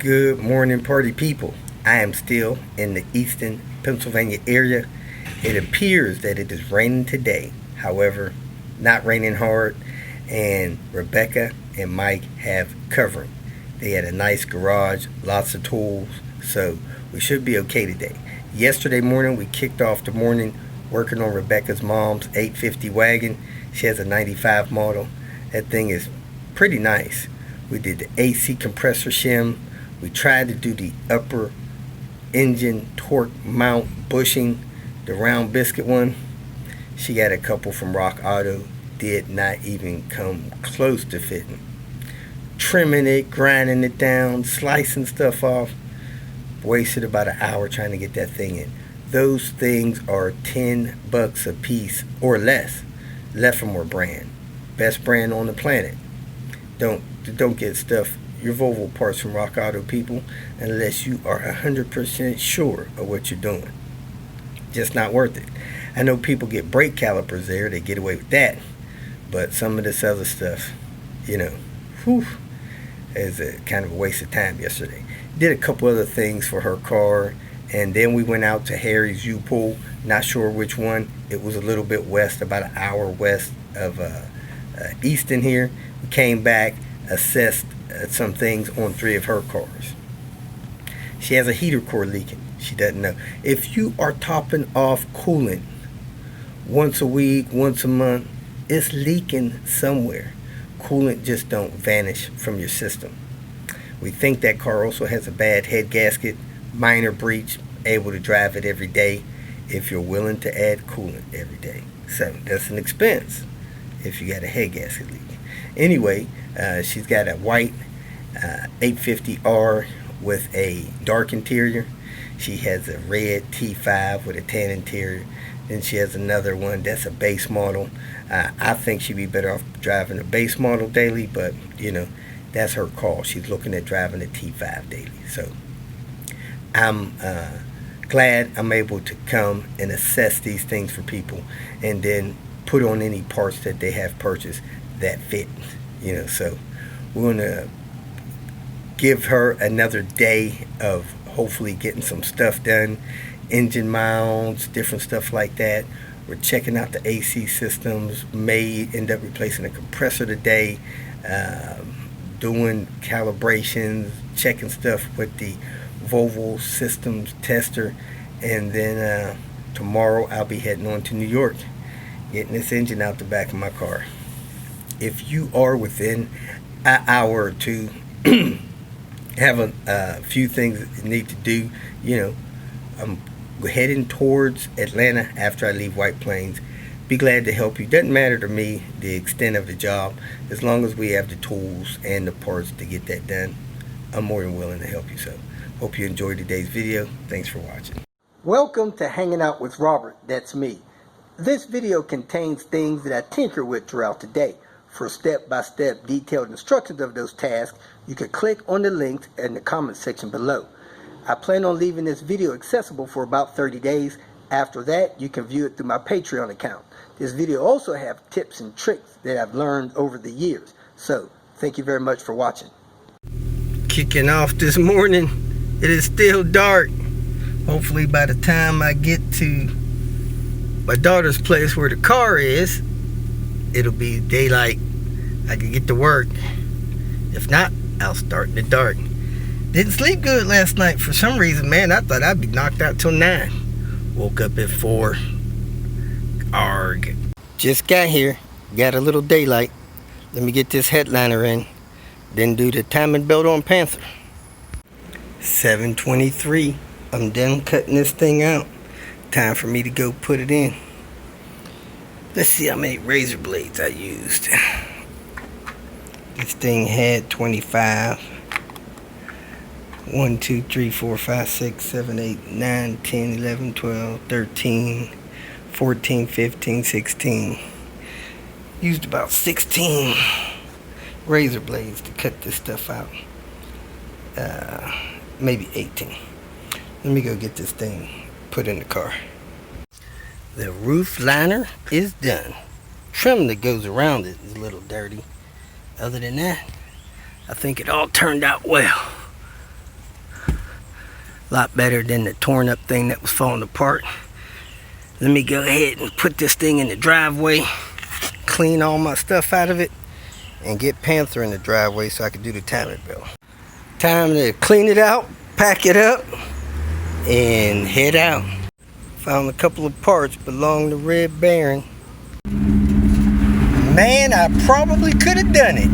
Good morning, party people. I am still in the Easton, Pennsylvania area. It appears that it is raining today. However, not raining hard, and Rebecca and Mike have covering. They had a nice garage, lots of tools, so we should be okay today. Yesterday morning, we kicked off the morning working on Rebecca's mom's 850 wagon. She has a 95 model. That thing is pretty nice. We did the AC compressor shim. We tried to do the upper engine torque mount bushing, the round biscuit one. She got a couple from Rock Auto, did not even come close to fitting. Trimming it, grinding it down, slicing stuff off. Wasted about an hour trying to get that thing in. Those things are $10 a piece or less. Leffermore brand, best brand on the planet. Don't get stuff, your Volvo parts from Rock Auto, people, unless you are 100% sure of what you're doing. Just not worth it. I know people get brake calipers there, they get away with that, but some of this other stuff, is a kind of a waste of time yesterday. Did a couple other things for her car, and then we went out to Harry's U-Pool. Not sure which one. It was a little bit west, about an hour west of Easton here. We came back, assessed some things on 3 of her cars. She has a heater core leaking. She doesn't know. If you are topping off coolant once a week, once a month, it's leaking somewhere. Coolant just don't vanish from your system. We think that car also has a bad head gasket, minor breach, able to drive it every day if you're willing to add coolant every day. So that's an expense if you got a head gasket leak. Anyway, she's got a white 850R with a dark interior. She has a red T5 with a tan interior. Then she has another one that's a base model. I think she'd be better off driving a base model daily, but that's her call. She's looking at driving a T5 daily. So I'm glad I'm able to come and assess these things for people and then put on any parts that they have purchased that fit. So we're going to give her another day of hopefully getting some stuff done. Engine mounts, different stuff like that. We're checking out the AC systems. May end up replacing a compressor today. Doing calibrations, checking stuff with the Volvo systems tester. And then tomorrow I'll be heading on to New York, getting this engine out the back of my car. If you are within an hour or two, have a few things that you need to do. I'm heading towards Atlanta after I leave White Plains. Be glad to help you. Doesn't matter to me the extent of the job, as long as we have the tools and the parts to get that done. I'm more than willing to help you. So hope you enjoyed today's video. Thanks for watching. Welcome to Hanging Out with Robert. That's me. This video contains things that I tinker with throughout the day. For step-by-step detailed instructions of those tasks, you can click on the links in the comment section below. I plan on leaving this video accessible for about 30 days. After that, you can view it through my Patreon account. This video also has tips and tricks that I've learned over the years. So, thank you very much for watching. Kicking off this morning, it is still dark. Hopefully by the time I get to my daughter's place where the car is, it'll be daylight. I can get to work. If not, I'll start in the dark. Didn't sleep good last night for some reason, man. I thought I'd be knocked out till 9. Woke up at 4. Arg. Just got here. Got a little daylight. Let me get this headliner in. Then do the timing belt on Panther. 7:23. I'm done cutting this thing out. Time for me to go put it in. Let's see how many razor blades I used. This thing had 25. 1, 2, 3, 4, 5, 6, 7, 8, 9, 10, 11, 12, 13, 14, 15, 16. Used about 16 razor blades to cut this stuff out. Maybe 18. Let me go get this thing put in the car. The roof liner is done. Trim that goes around it is a little dirty. Other than that, I think it all turned out well. A lot better than the torn up thing that was falling apart. Let me go ahead and put this thing in the driveway, clean all my stuff out of it, and get Panther in the driveway so I can do the timing belt. Time to clean it out, pack it up, and head out. Found a couple of parts belong to Red Baron. Man, I probably could have done it.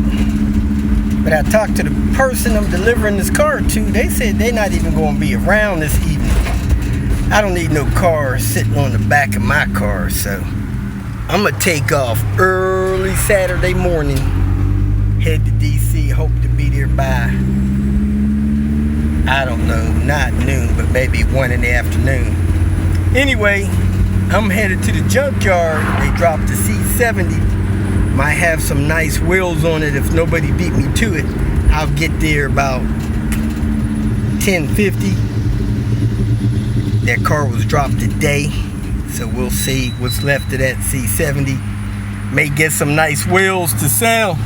But I talked to the person I'm delivering this car to. They said they're not even going to be around this evening. I don't need no car sitting on the back of my car, so I'm going to take off early Saturday morning, head to DC, hope to be there by, I don't know, not noon, but maybe 1 in the afternoon. Anyway, I'm headed to the junkyard. They dropped the C70. Might have some nice wheels on it if nobody beat me to it. I'll get there about 10:50. That car was dropped today, so we'll see what's left of that C70. May get some nice wheels to sell,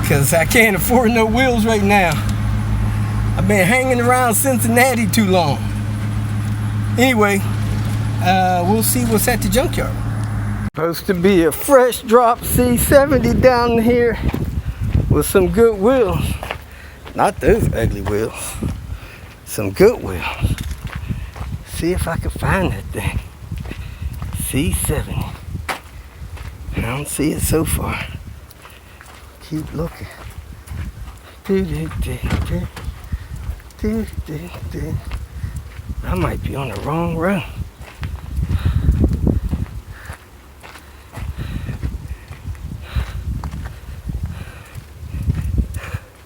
because I can't afford no wheels right now. I've been hanging around Cincinnati too long. Anyway, we'll see what's at the junkyard. Supposed to be a fresh drop C70 down here with some good wheels. Not those ugly wheels. Some good wheels. See if I can find that thing. C70. I don't see it so far. Keep looking. I might be on the wrong road.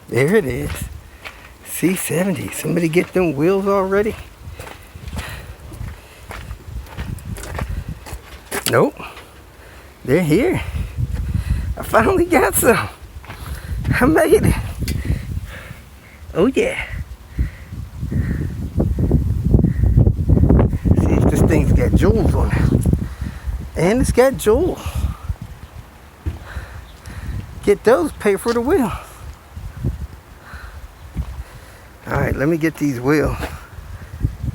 There it is. C70. Somebody get them wheels already? Nope. They're here. I finally got some. I made it. Oh yeah. See if this thing's got jewels on it. And it's got jewels. Get those, pay for the wheel. Alright, let me get these wheels.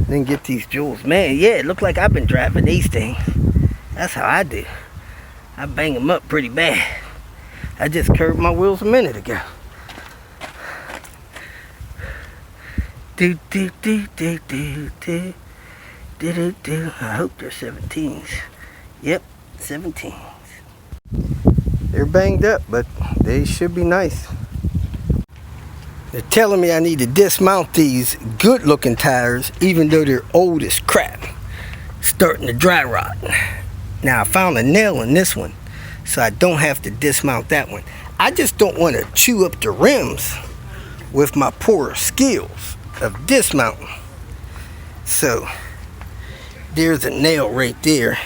Then get these jewels. Man, yeah, it looked like I've been driving these things. That's how I do. I bang them up pretty bad. I just curved my wheels a minute ago. Do do do do do do do do do. I hope they're 17s. Yep, 17s. They're banged up, but they should be nice. They're telling me I need to dismount these good looking tires even though they're old as crap, starting to dry rot. Now I found a nail in this one, so I don't have to dismount that one. I just don't want to chew up the rims with my poor skills of dismounting. So there's a nail right there.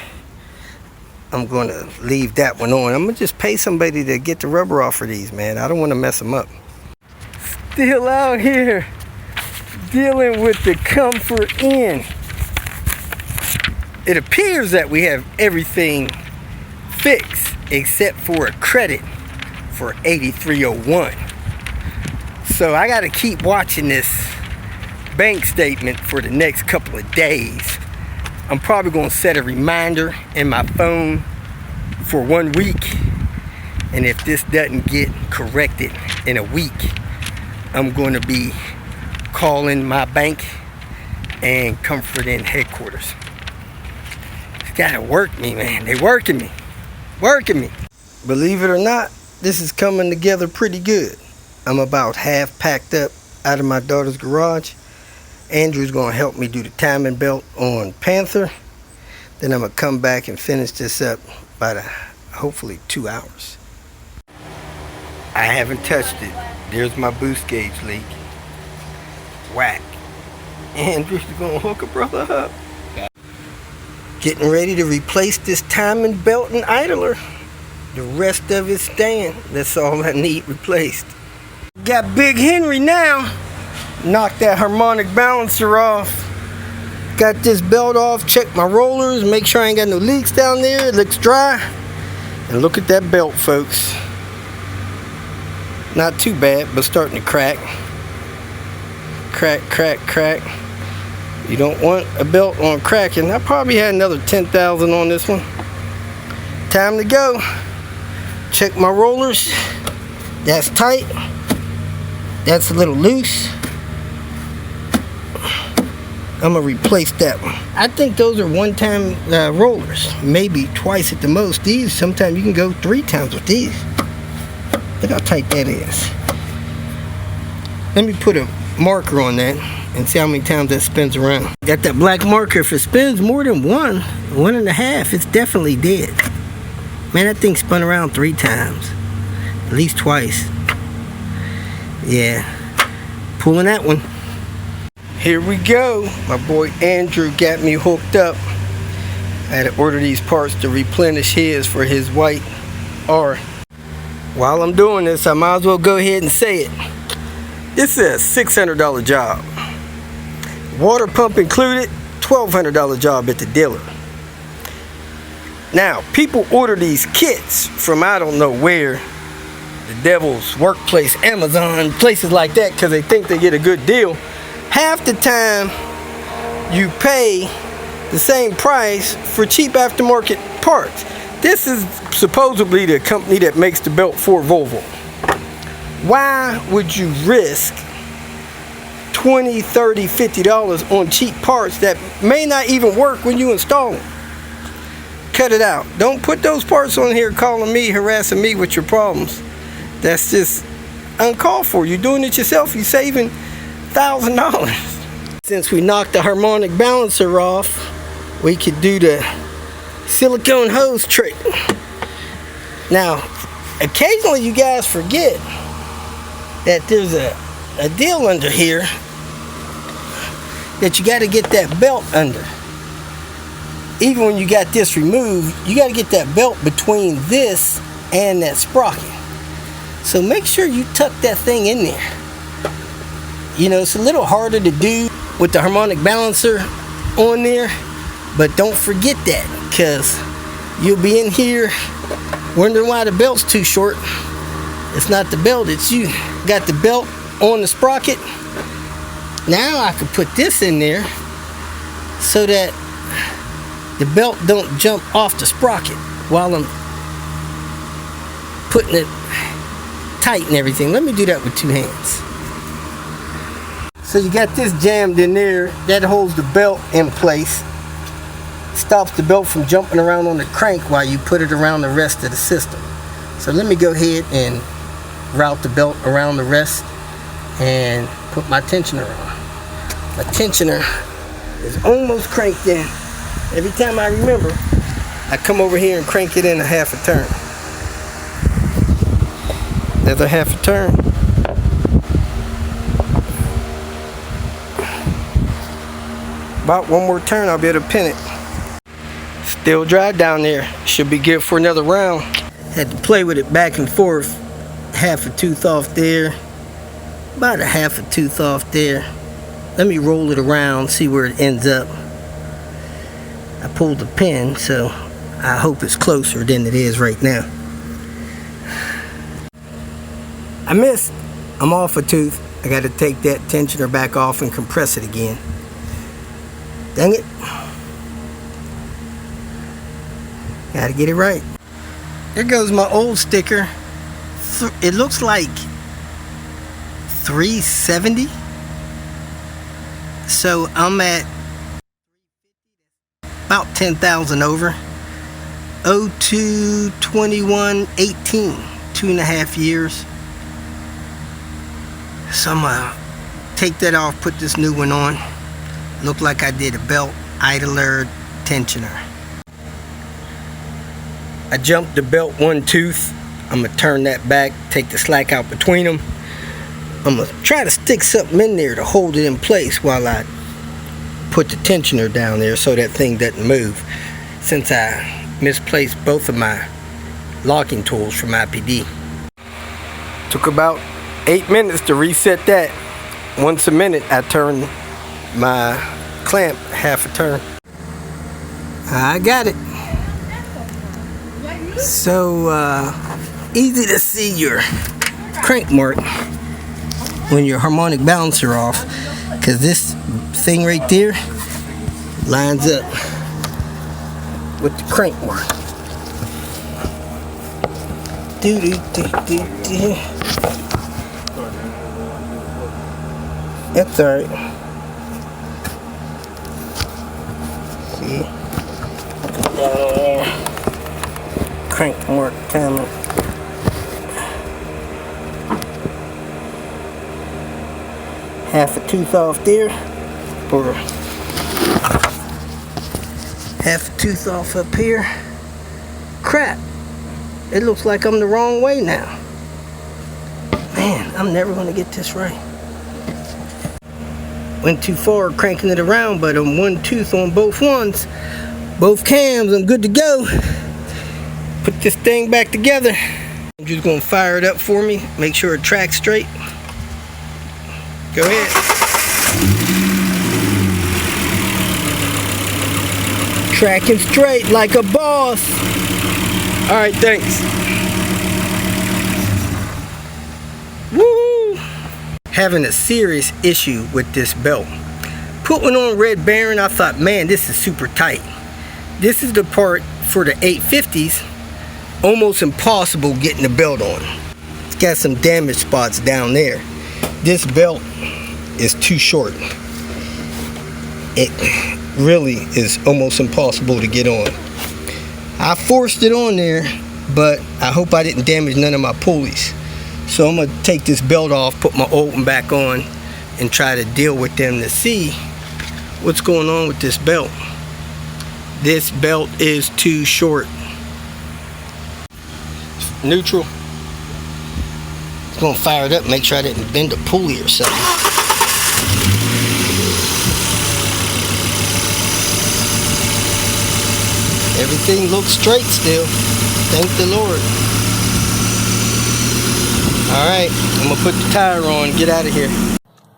I'm going to leave that one on. I'm going to just pay somebody to get the rubber off of these, man. I don't want to mess them up. Still out here dealing with the Comfort Inn. It appears that we have everything fixed except for a credit for 8301. So I got to keep watching this bank statement for the next couple of days. I'm probably going to set a reminder in my phone for 1 week. And if this doesn't get corrected in a week, I'm going to be calling my bank and Comfort Inn headquarters. It's got to work me, man. They working me. Working me. Believe it or not, this is coming together pretty good. I'm about half packed up out of my daughter's garage. Andrew's going to help me do the timing belt on Panther. Then I'm going to come back and finish this up by hopefully 2 hours. I haven't touched it. There's my boost gauge leak. Whack. Andrew's going to hook a brother up. Getting ready to replace this timing belt and idler. The rest of it's staying. That's all I need replaced. Got Big Henry now. Knocked that harmonic balancer off. Got this belt off. Check my rollers. Make sure I ain't got no leaks down there. It looks dry. And look at that belt, folks. Not too bad, but starting to crack. crack, crack, crack. You don't want a belt on cracking. I probably had another 10,000 on this one. Time to go. Check my rollers. That's tight. That's a little loose. I'm gonna replace that one. I think those are one-time rollers, maybe twice at the most. These, sometimes you can go 3 times with these. Look how tight that is. Let me put a marker on that and see how many times that spins around. Got that black marker. If it spins more than 1.5, it's definitely dead. Man, that thing spun around 3 times, at least twice. Yeah, pulling that one. Here we go. My boy Andrew got me hooked up. I had to order these parts to replenish his for his white R. While I'm doing this, I might as well go ahead and say it. This is a $600 job. Water pump included, $1,200 job at the dealer. Now, people order these kits from I don't know where, the devil's workplace, Amazon, places like that, because they think they get a good deal. Half the time, you pay the same price for cheap aftermarket parts. This is supposedly the company that makes the belt for Volvo. Why would you risk $20, $30, $50 on cheap parts that may not even work when you install them? Cut it out. Don't put those parts on here calling me, harassing me with your problems. That's just uncalled for. You're doing it yourself. You're saving $1,000. Since we knocked the harmonic balancer off, we could do the silicone hose trick. Now, occasionally you guys forget that there's a deal under here that you got to get that belt under. Even when you got this removed, you got to get that belt between this and that sprocket. So make sure you tuck that thing in there. You know, it's a little harder to do with the harmonic balancer on there, but don't forget that, because you'll be in here wondering why the belt's too short. It's not the belt, it's you. Got the belt on the sprocket. Now I can put this in there so that the belt don't jump off the sprocket while I'm putting it tight and everything. Let me do that with 2 hands. So you got this jammed in there. That holds the belt in place. Stops the belt from jumping around on the crank while you put it around the rest of the system. So let me go ahead and route the belt around the rest and put my tensioner on. My tensioner is almost cranked in. Every time I remember, I come over here and crank it in a half a turn. Another half a turn. About 1 more turn, I'll be able to pin it. Still dry down there. Should be good for another round. Had to play with it back and forth. Half a tooth off there. About a half a tooth off there. Let me roll it around, see where it ends up. I pulled the pin, so I hope it's closer than it is right now. I missed. I'm off a tooth. I got to take that tensioner back off and compress it again. Dang it. Gotta get it right. There goes my old sticker. It looks like 370. So I'm at about 10,000 over. 02/21/18, 2.5 years. So I'm gonna take that off, put this new one on. Look like I did a belt idler tensioner. I jumped the belt 1 tooth. I'm gonna turn that back, take the slack out between them. I'm gonna try to stick something in there to hold it in place while I put the tensioner down there so that thing doesn't move, since I misplaced both of my locking tools from IPD. Took about 8 minutes to reset that. Once a minute I turn my clamp half a turn. I got it. So easy to see your crank mark when your harmonic balancer off. because this thing right there lines up with the crank mark. That's alright. See? Down on there. Crank mark coming. Half a tooth off there, or half a tooth off up here. Crap, it looks like I'm the wrong way now. Man, I'm never gonna get this right. Went too far cranking it around, but I'm one tooth on both ones, both cams. I'm good to go. Put this thing back together. I'm just gonna fire it up for me, make sure it tracks straight. Go ahead. Tracking straight like a boss. Alright, thanks. Woo! Having a serious issue with this belt. Put one on Red Baron, I thought, man, this is super tight. This is the part for the 850s. Almost impossible getting the belt on. It's got some damage spots down there. This belt is too short. It really is almost impossible to get on. I forced it on there, but I hope I didn't damage none of my pulleys. So I'm gonna take this belt off, put my old one back on, and try to deal with them to see what's going on with this belt. This belt is too short. Neutral. It's gonna fire it up, make sure I didn't bend a pulley or something. Everything looks straight still. Thank the Lord. Alright, I'm gonna put the tire on and get out of here.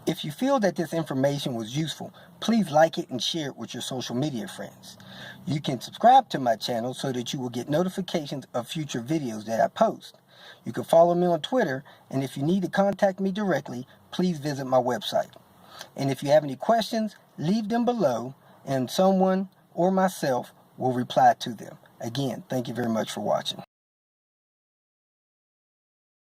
If you feel that this information was useful, please like it and share it with your social media friends. You can subscribe to my channel so that you will get notifications of future videos that I post. You can follow me on Twitter, and if you need to contact me directly, please visit my website. And if you have any questions, leave them below, and someone or myself will reply to them. Again, thank you very much for watching.